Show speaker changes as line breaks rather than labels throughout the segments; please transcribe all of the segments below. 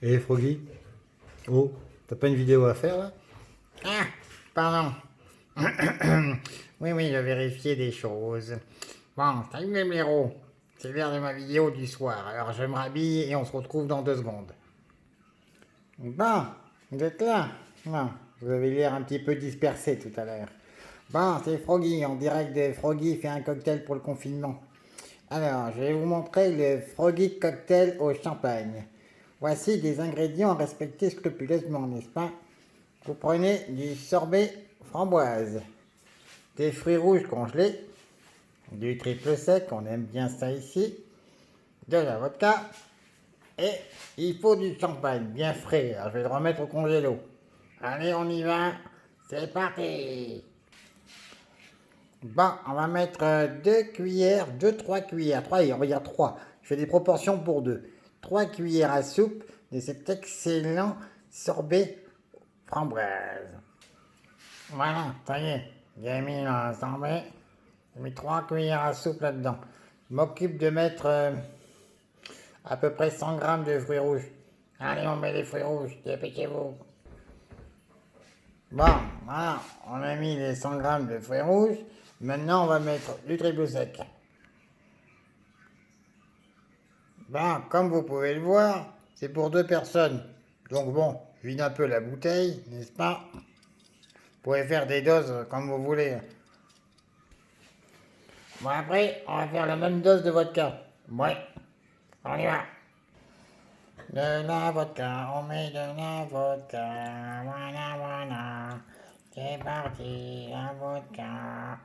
Et Froggy? Oh, t'as pas une vidéo à faire là?
Ah, pardon. Oui, oui, je vérifiais des choses. Bon, salut les blaireaux. C'est l'heure de ma vidéo du soir, alors je me rhabille et on se retrouve dans 2 secondes. Bon, vous êtes là? Non, vous avez l'air un petit peu dispersé tout à l'heure. Bon, c'est Froggy, en direct de Froggy fait un cocktail pour le confinement. Alors, je vais vous montrer le Froggy cocktail au champagne. Voici des ingrédients à respecter scrupuleusement, n'est-ce pas? Vous prenez du sorbet framboise, des fruits rouges congelés, du triple sec, on aime bien ça ici, de la vodka, et il faut du champagne bien frais. Alors, je vais le remettre au congélo. Allez, on y va, c'est parti. Bon, on va mettre 2 cuillères, 2-3 cuillères, 3, on va dire 3. Je fais des proportions pour 2. 3 cuillères à soupe de cet excellent sorbet framboise. Voilà, ça y est, j'ai mis le sorbet, j'ai mis 3 cuillères à soupe là-dedans. Je m'occupe de mettre à peu près 100 grammes de fruits rouges. Allez, on met les fruits rouges, dépêchez-vous. Bon, voilà, on a mis les 100 grammes de fruits rouges. Maintenant, on va mettre du triple sec. Ben, comme vous pouvez le voir, c'est pour 2 personnes. Donc bon, je vide un peu la bouteille, n'est-ce pas? Vous pouvez faire des doses comme vous voulez. Bon, après, on va faire la même dose de vodka. Ouais, on y va. De la vodka, on met de la vodka. Voilà, voilà. C'est parti, la vodka.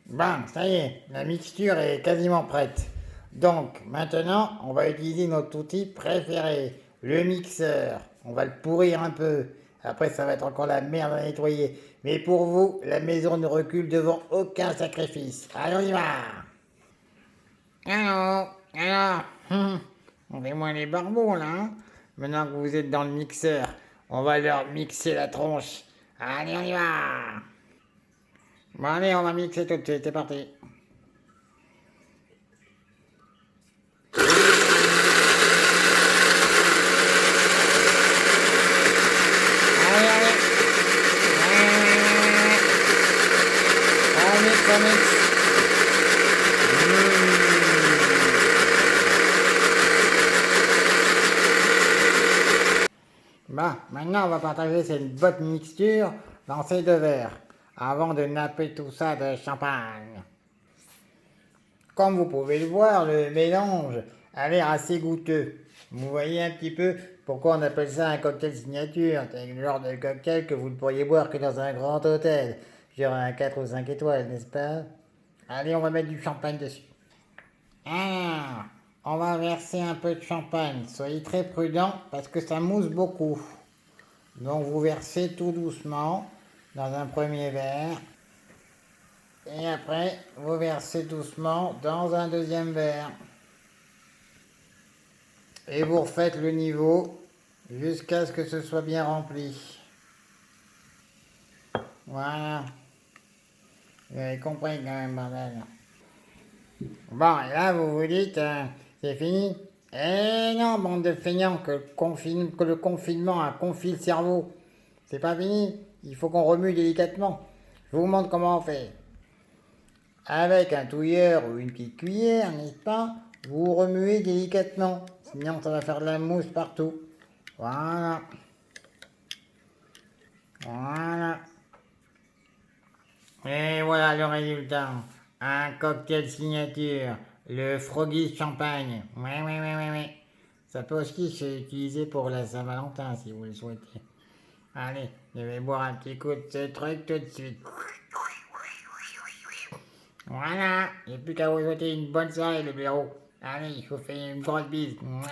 Bon, ça y est, la mixture est quasiment prête. Donc, maintenant, on va utiliser notre outil préféré, le mixeur. On va le pourrir un peu. Après, ça va être encore la merde à nettoyer. Mais pour vous, la maison ne recule devant aucun sacrifice. Allez, on y va. Alors, on fait moins les barbeaux, là. Hein. Maintenant que vous êtes dans le mixeur, on va leur mixer la tronche. Allez, on y va. Bon, allez, on va mixer tout de suite, c'est parti. Allez, allez. On mixe. Bah, maintenant on va partager cette bonne mixture dans ces 2 verres, avant de napper tout ça de champagne. Comme vous pouvez le voir, le mélange a l'air assez goûteux. Vous voyez un petit peu pourquoi on appelle ça un cocktail signature. C'est le genre de cocktail que vous ne pourriez boire que dans un grand hôtel, genre un 4 ou 5 étoiles, n'est-ce pas? Allez, on va mettre du champagne dessus. Alors, on va verser un peu de champagne. Soyez très prudents parce que ça mousse beaucoup. Donc vous versez tout doucement dans un premier verre. Et après, vous versez doucement dans un deuxième verre. Et vous refaites le niveau jusqu'à ce que ce soit bien rempli. Voilà. Vous avez compris quand même, bordel. Bon, et là, vous vous dites, c'est fini? Eh non, bande de feignants, que le confinement a confié le cerveau. C'est pas fini, il faut qu'on remue délicatement. Je vous montre comment on fait. Avec un touilleur ou une petite cuillère, n'est-ce pas? Vous remuez délicatement, sinon ça va faire de la mousse partout. Voilà. Voilà. Et voilà le résultat. Un cocktail signature, le Froggy Champagne. Ouais, ouais, ouais, ouais, ouais. Ça peut aussi s'utiliser pour la Saint-Valentin si vous le souhaitez. Allez, je vais boire un petit coup de ce truc tout de suite. Voilà, il n'y a plus qu'à vous souhaiter une bonne soirée, le blaireau. Allez, je vous fais une grosse bise. Mouah.